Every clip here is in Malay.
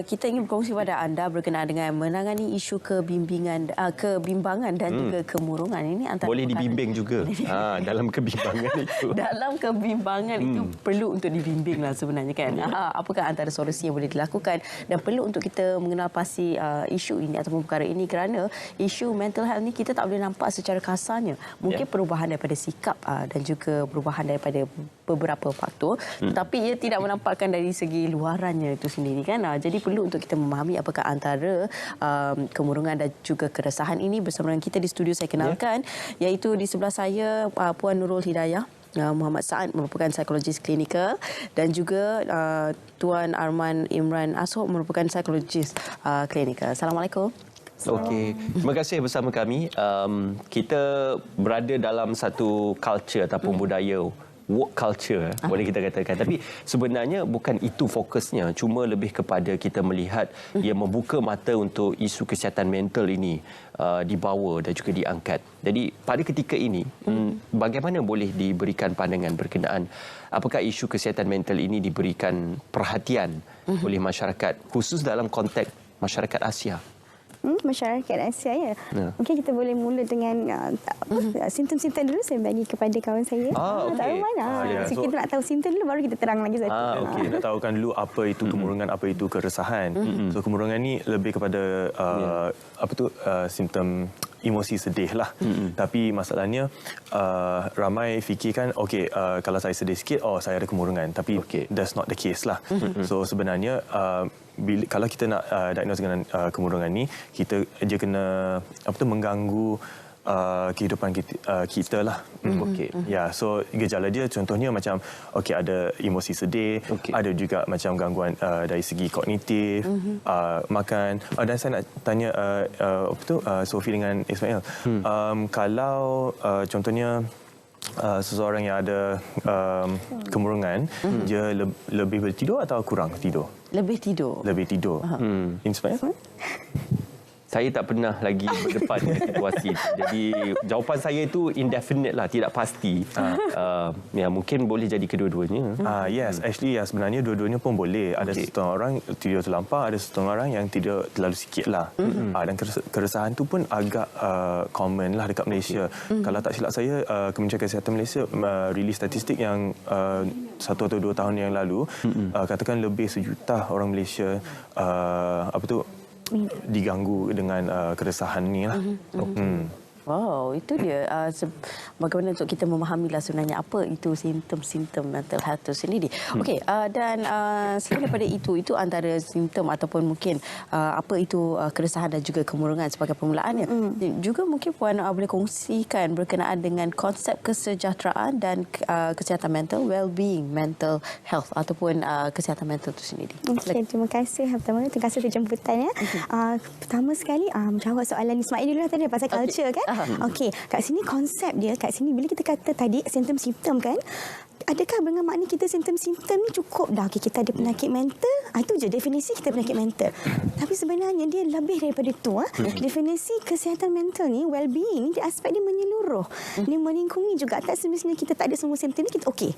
Kita ingin berkongsi kepada anda berkenaan dengan menangani isu kebimbangan dan juga kemurungan. Ini antara boleh dibimbing juga dalam kebimbangan itu. Dalam kebimbangan itu perlu untuk dibimbing lah sebenarnya kan. Apakah antara solusi yang boleh dilakukan dan perlu untuk kita mengenal pasti isu ini ataupun perkara ini, kerana isu mental health ni kita tak boleh nampak secara kasarnya. Mungkin perubahan daripada sikap dan juga perubahan daripada beberapa faktor, tetapi ia tidak menampakkan dari segi luarannya itu sendiri kan. Jadi perlu untuk kita memahami apakah antara kemurungan dan juga keresahan ini. Bersama dengan kita di studio saya kenalkan, iaitu di sebelah saya Puan Nurul Hidayah, Muhammad Saad merupakan psikologis klinikal, dan juga Tuan Arman Imran Ashok merupakan psikologis klinikal. Assalamualaikum. Okey, terima kasih bersama kami. Kita berada dalam satu culture ataupun budaya work culture, boleh kita katakan. Tapi sebenarnya bukan itu fokusnya. Cuma lebih kepada kita melihat ia membuka mata untuk isu kesihatan mental ini dibawa dan juga diangkat. Jadi pada ketika ini, bagaimana boleh diberikan pandangan berkenaan apakah isu kesihatan mental ini diberikan perhatian oleh masyarakat, khusus dalam konteks masyarakat Asia? Masyarakat Asia ya. Mungkin kita boleh mula dengan simptom-simptom dulu saya bagi kepada kawan saya. Okay. Tak mana. So, kita nak tahu simptom dulu baru kita terang lagi satu. Okey, nak tahukan dulu apa itu kemurungan, apa itu keresahan. So kemurungan ni lebih kepada simptom emosi sedih lah. Tapi masalahnya ramai fikirkan kalau saya sedih sikit saya ada kemurungan, tapi that's not the case lah. So sebenarnya kalau kita nak diagnose dengan kemurungan ni, dia kena mengganggu kehidupan kita lah. Ya, so gejala dia contohnya macam ada emosi sedih, ada juga macam gangguan dari segi kognitif, makan. Dan saya nak tanya Sophie dengan Ismail, kalau contohnya seseorang yang ada kemurungan, dia lebih bertidur atau kurang tidur? Lebih tidur. Lebih tidur. Ismail? Saya tak pernah lagi berdepan dengan situasi itu. Jadi jawapan saya itu indefinite lah, tidak pasti. Ya, mungkin boleh jadi kedua-duanya. Yes, actually sebenarnya dua-duanya pun boleh. Ada setengah orang tidur terlampau, ada setengah orang yang tidur terlalu sikit lah. Dan keresahan tu pun agak common lah dekat Malaysia. Kalau tak silap saya, Kementerian Kesihatan Malaysia rilis statistik yang 1 atau 2 tahun yang lalu, katakan lebih 1 juta orang Malaysia diganggu dengan keresahan ni lah. Wow, itu dia. Bagaimana untuk kita memahamilah sebenarnya apa itu simptom-simptom mental health itu sendiri. Okey, dan selain daripada itu antara simptom ataupun mungkin apa itu keresahan dan juga kemurungan sebagai permulaannya. Juga mungkin Puan boleh kongsikan berkenaan dengan konsep kesejahteraan dan kesihatan mental, well-being mental health ataupun kesihatan mental itu sendiri. Okey, terima kasih. Pertama, terima kasih atas jemputannya. Pertama sekali, jawab soalan Ismail dulu tadi pasal culture kan. Okey, kat sini konsep dia, kat sini bila kita kata tadi simptom-simptom kan, adakah dengan makna kita simptom-simptom ni cukup dah? Kita ada penyakit mental, itu je definisi kita penyakit mental. Tapi sebenarnya dia lebih daripada itu. Definisi kesihatan mental ni, well-being ni, aspek dia menyeluruh. Dia melingkungi juga. Tak semestinya kita tak ada semua simptom ni, kita okey.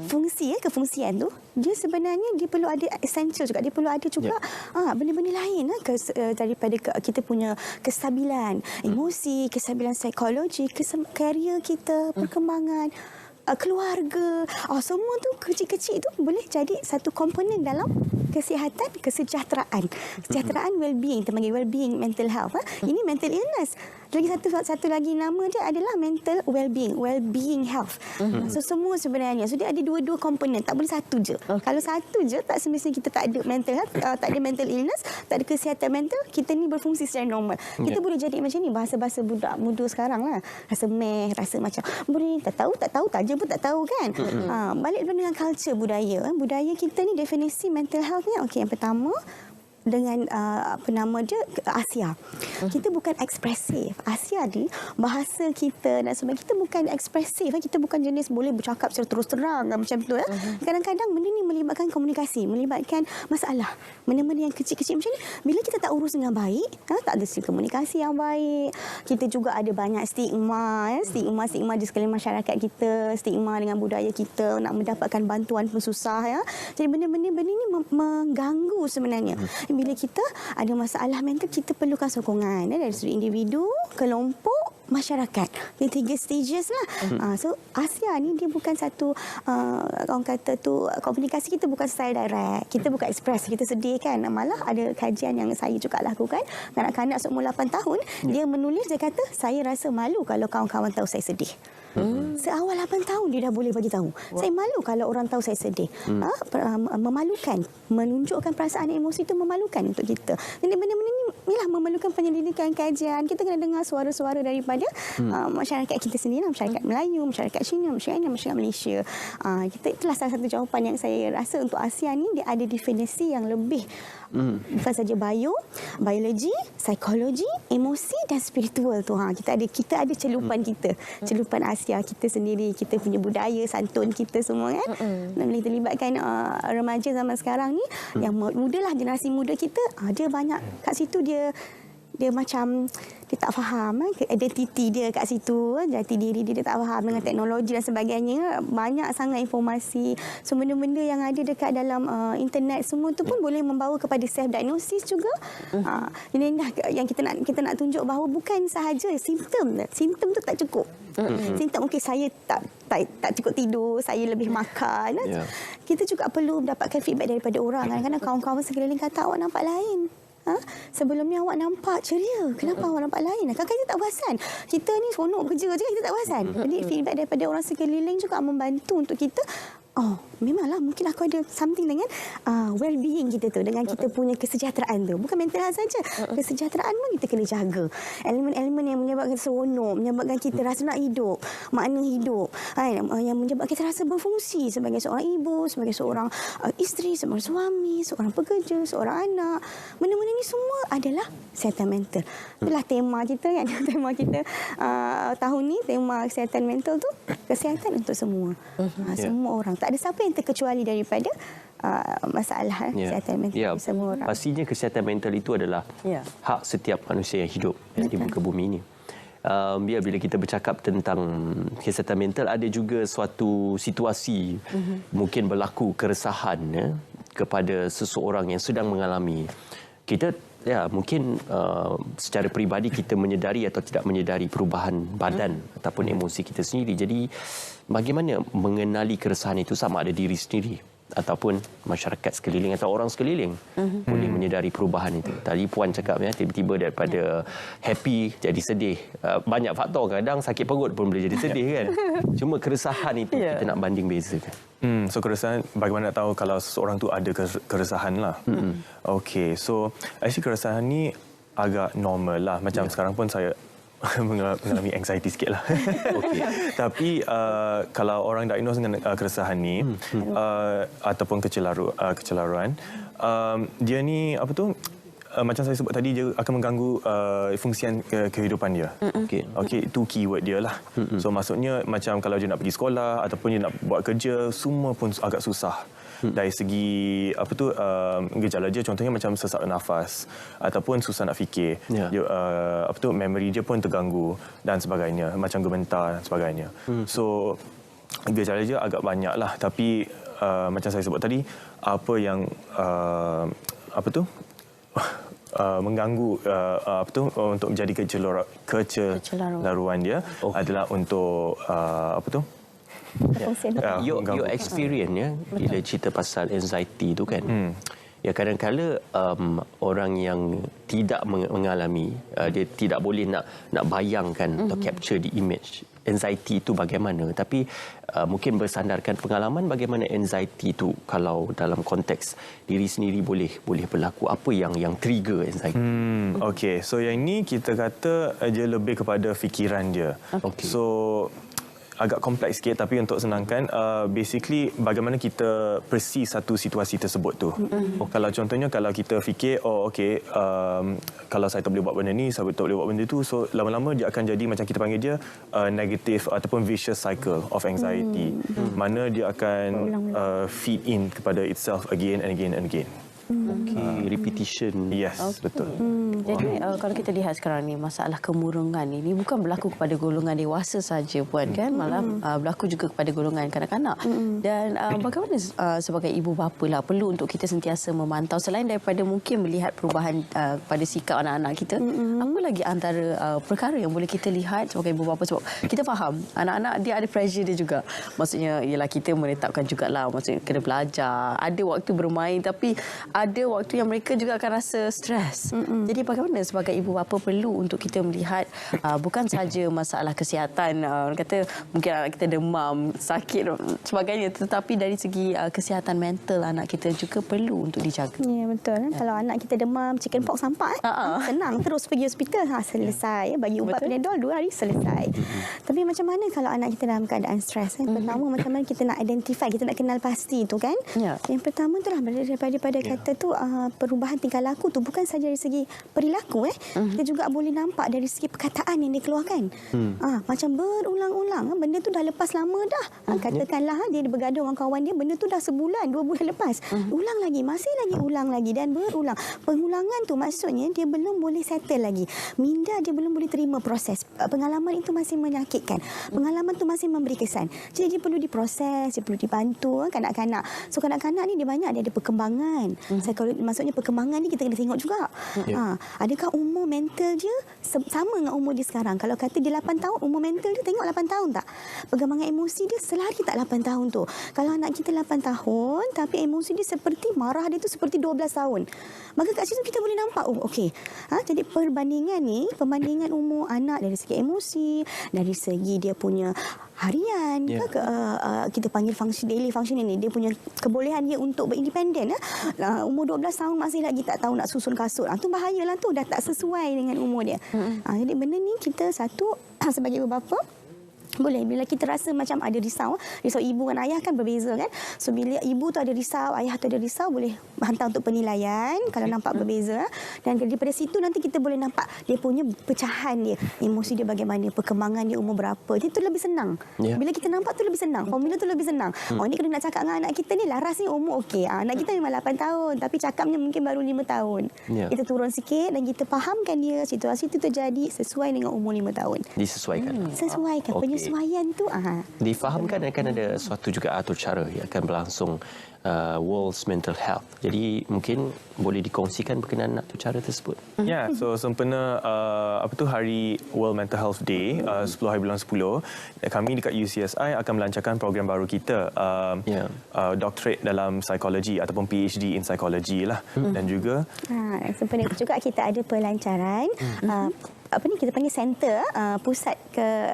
Fungsi, kefungsian tu, dia sebenarnya dia perlu ada essential juga. Dia perlu ada juga benda-benda lain daripada kita punya kestabilan emosi, kestabilan psikologi, karier kita, perkembangan, keluarga. Semua tu kecil-kecil tu boleh jadi satu komponen dalam kesihatan, kesejahteraan. Kesejahteraan well-being, kita panggil well-being mental health. Ini mental illness. Lagi satu lagi nama dia adalah mental well-being health. So semua sebenarnya. So dia ada dua-dua komponen, tak boleh satu je. Kalau satu je, tak semestinya kita tak ada mental health, tak ada mental illness, tak ada kesihatan mental, kita ni berfungsi secara normal. Kita boleh jadi macam ni, bahasa-bahasa budak muda sekarang lah. Rasa rasa macam boleh tak tahu, taja pun tak tahu kan. Balik dengan culture budaya. Budaya kita ni definisi mental health ni, yang pertama dengan apa nama dia, Asia. Kita bukan ekspresif. Asia ni bahasa kita dan sebagainya kita bukan ekspresif. Kita bukan jenis boleh bercakap secara terus terang macam tu ya. Kadang-kadang benda ni melibatkan komunikasi, melibatkan masalah. Benda-benda yang kecil-kecil macam ni bila kita tak urus dengan baik, tak ada komunikasi yang baik. Kita juga ada banyak stigma ya, stigma di sekeliling masyarakat kita, stigma dengan budaya kita, nak mendapatkan bantuan pun susah ya. Jadi benda-benda ni mengganggu sebenarnya. Bila kita ada masalah mental, kita perlukan sokongan dari sudut individu, kelompok, masyarakat. Ini 3 stages lah. So Asia ni dia bukan satu orang kata tu, komunikasi kita bukan secara direct. Kita bukan express, kita sedih kan. Malah ada kajian yang saya juga lakukan, kanak-kanak seumur 8 tahun, dia menulis, dia kata saya rasa malu kalau kawan-kawan tahu saya sedih. Seawal 8 tahun dia dah boleh bagi tahu. Saya malu kalau orang tahu saya sedih. Memalukan, menunjukkan perasaan emosi itu memalukan untuk kita. Jadi benda-benda ni ialah memerlukan penyelidikan, kajian. Kita kena dengar suara-suara daripada masyarakat kita sendiri, masyarakat Melayu, masyarakat Cina, masyarakat Malaysia. Itulah salah satu jawapan yang saya rasa untuk Asia ni, dia ada definisi yang lebih bukan saja biologi, psikologi, emosi dan spiritual tu. Kita ada celupan kita, celupan Asia kita sendiri, kita punya budaya, santun kita semua kan. Dan bila kita libatkan remaja zaman sekarang ni, yang mudalah, generasi muda kita, dia banyak kat situ dia macam dia tak faham identiti dia kat situ, jati diri dia tak faham dengan teknologi dan sebagainya. Banyak sangat informasi, so benda-benda yang ada dekat dalam internet semua tu pun boleh membawa kepada self diagnosis juga. Jadi yang kita nak tunjuk bahawa bukan sahaja simptom tu tak cukup. Simptom mungkin saya tak cukup tidur, saya lebih makan. Kita juga perlu mendapatkan feedback daripada orang. Kadang-kadang kawan-kawan sekeliling kata awak nampak lain. Sebelum ni awak nampak ceria. Kenapa awak nampak lain? Kadang-kadang kita tak perasan. Kita ni seronok kerja je, kita tak perasan. Jadi feedback daripada orang sekeliling juga membantu untuk kita. Memanglah mungkin aku ada something dengan well-being kita tu, dengan kita punya kesejahteraan tu. Bukan mental health saja. Kesejahteraan pun kita kena jaga. Elemen-elemen yang menyebabkan seronok, menyebabkan kita rasa nak hidup, makna hidup, yang menyebabkan kita rasa berfungsi sebagai seorang ibu, sebagai seorang isteri, sebagai suami, seorang pekerja, seorang anak. Benda-benda ni semua adalah kesihatan mental. Itulah tema kita kan. Tema kita tahun ni, tema kesihatan mental tu, kesihatan untuk semua. Semua orang. Tak ada siapa yang terkecuali daripada masalah kesihatan mental semua orang. Pastinya kesihatan mental itu adalah hak setiap manusia yang hidup di muka bumi ini. Bila kita bercakap tentang kesihatan mental, ada juga suatu situasi mungkin berlaku keresahan kepada seseorang yang sedang mengalami. Kita mungkin secara peribadi kita menyedari atau tidak menyedari perubahan badan ataupun emosi kita sendiri. Jadi bagaimana mengenali keresahan itu, sama ada diri sendiri ataupun masyarakat sekeliling atau orang sekeliling boleh menyedari perubahan itu. Tadi Puan cakap tiba-tiba daripada happy jadi sedih. Banyak faktor, kadang sakit perut pun boleh jadi sedih kan. Cuma keresahan itu kita nak banding bezakan. So keresahan, bagaimana nak tahu kalau seseorang tu ada keresahan lah. Okay, so actually keresahan ni agak normal lah. Macam sekarang pun saya mengalami anxiety sikit lah. Tapi kalau orang diagnose dengan keresahan ni ataupun kecelaruan, dia ni macam saya sebut tadi, dia akan mengganggu fungsian kehidupan dia. Itu keyword dia lah. So maksudnya macam kalau dia nak pergi sekolah ataupun dia nak buat kerja, semua pun agak susah. Dari segi gejala dia, contohnya macam sesak nafas ataupun susah nak fikir, dia, memory dia pun terganggu dan sebagainya, macam gementar dan sebagainya. So gejala dia agak banyak lah. Tapi macam saya sebut tadi, apa yang mengganggu untuk menjadi kecelaruan dia adalah untuk your experience bila cerita pasal anxiety tu kan, kadang-kala orang yang tidak mengalami, dia tidak boleh nak bayangkan atau capture the image anxiety itu bagaimana. Tapi mungkin bersandarkan pengalaman, bagaimana anxiety itu kalau dalam konteks diri sendiri boleh berlaku, apa yang trigger anxiety. So yang ni kita kata dia lebih kepada fikiran dia. So agak kompleks sikit, tapi untuk senangkan, basically bagaimana kita perceive satu situasi tersebut tu. Kalau contohnya kalau kita fikir, kalau saya tak boleh buat benda ni, saya tak boleh buat benda tu, so lama-lama dia akan jadi macam kita panggil dia negative ataupun vicious cycle of anxiety, mana dia akan feed in kepada itself again and again and again. Okay, repetition. Yes, betul. Jadi kalau kita lihat sekarang ni, masalah kemurungan ini bukan berlaku kepada golongan dewasa saja puan kan, malah berlaku juga kepada golongan kanak-kanak. Dan bagaimana sebagai ibu bapa lah perlu untuk kita sentiasa memantau, selain daripada mungkin melihat perubahan pada sikap anak-anak kita, apa lagi antara perkara yang boleh kita lihat sebagai ibu bapa, sebab kita faham anak-anak dia ada pressure dia juga. Maksudnya ialah kita menetapkan jugalah, maksudnya kena belajar, ada waktu bermain, tapi ada waktu yang mereka juga akan rasa stres. Jadi bagaimana sebagai ibu bapa perlu untuk kita melihat bukan sahaja masalah kesihatan, orang kata mungkin anak kita demam, sakit sebagainya, tetapi dari segi kesihatan mental anak kita juga perlu untuk dijaga. Ya, betul. Kalau anak kita demam, chicken pox nampak, senang terus pergi hospital, selesai. Bagi ubat Panadol 2 hari selesai. Tapi macam mana kalau anak kita dalam keadaan stres? Pertama, macam mana kita nak identify, kita nak kenal pasti tu kan? Yang pertama itulah daripada kata tu perubahan tingkah laku tu bukan saja dari segi perilaku, kita juga boleh nampak dari segi perkataan yang dikeluarkan. Macam berulang-ulang, benda tu dah lepas lama dah. Katakanlah dia bergaduh dengan kawan dia, benda tu dah sebulan, 2 bulan lepas. Ulang lagi, masih lagi ulang lagi dan berulang. Pengulangan tu maksudnya dia belum boleh settle lagi. Minda dia belum boleh terima proses. Pengalaman itu masih menyakitkan. Pengalaman tu masih memberi kesan. Jadi dia perlu diproses, dia perlu dibantu kanak-kanak. So kanak-kanak ni dia banyak dia ada perkembangan. Maksudnya perkembangan ni kita kena tengok juga. Adakah umur mental dia sama dengan umur dia sekarang? Kalau kata dia 8 tahun, umur mental dia tengok 8 tahun tak? Perkembangan emosi dia selari tak 8 tahun tu? Kalau anak kita 8 tahun tapi emosi dia seperti marah dia tu seperti 12 tahun. Maka kat situ kita boleh nampak, jadi perbandingan umur anak dari segi emosi, dari segi dia punya harian, kita panggil daily function ini, dia punya kebolehan dia untuk berindependen. Umur 12 tahun masih lagi tak tahu nak susun kasut. Tu bahayalah tu, dah tak sesuai dengan umur dia. Jadi benda ni kita sebagai ibu bapa, boleh bila kita rasa macam ada risau ibu dan ayah kan berbeza kan. So bila ibu tu ada risau, ayah tu ada risau, boleh hantar untuk penilaian kalau nampak berbeza. Dan daripada situ nanti kita boleh nampak dia punya pecahan dia, emosi dia bagaimana, perkembangan dia umur berapa. Itu lebih senang. Bila kita nampak tu lebih senang, formula tu lebih senang. Ni kena nak cakap dengan anak kita ni, laras ni umur okey. Anak kita memang 8 tahun tapi cakapnya mungkin baru 5 tahun. Kita turun sikit dan kita fahamkan dia situasi itu terjadi sesuai dengan umur 5 tahun. Disesuaikan. Sesuaikan. Penyesuaian tu difahamkan akan ada suatu juga atur cara yang akan berlangsung World's Mental Health. Jadi mungkin boleh dikongsikan berkenaan atur cara tersebut. So sempena Hari World Mental Health Day 10 hari bulan 10, kami dekat UCSI akan melancarkan program baru kita, doctorate dalam psikologi ataupun PhD in psychology lah. Dan juga sempena itu juga kita ada pelancaran kita panggil center, pusat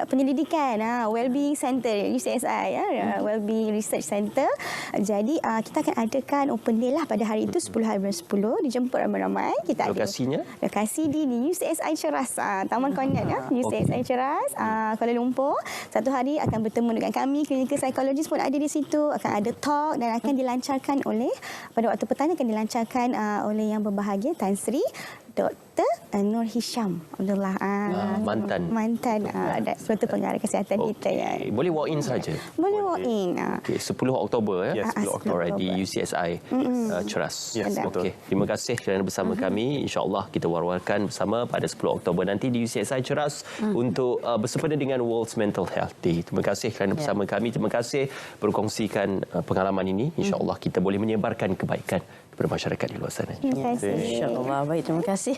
penyelidikan, Wellbeing Center UCSI, Wellbeing Research Center. Jadi kita akan adakan open day lah pada hari itu 10 hari bulan 10, dijemput ramai-ramai. Kita lokasinya? Lokasi di UCSI Ceras, Taman Konat, UCSI Ceras, Kuala Lumpur. Satu hari akan bertemu dengan kami, clinical psychologist pun ada di situ, akan ada talk dan akan dilancarkan oleh, pada waktu petang akan dilancarkan oleh yang berbahagia Tan Sri Dr. Nur Hisham Abdullah, mantan Ketua Pengarah Kesihatan kita. Boleh walk in saja. Boleh walk in. 10 Oktober 10 Oktober di UCSI Ceras. Terima kasih kerana bersama kami. InsyaAllah kita war-warkan bersama pada 10 Oktober nanti di UCSI Ceras untuk bersempena dengan World's Mental Health Day. Terima kasih kerana bersama kami. Terima kasih berkongsikan pengalaman ini. InsyaAllah kita boleh menyebarkan kebaikan kepada masyarakat di luar sana. Terima kasih. InsyaAllah. Baik, terima kasih.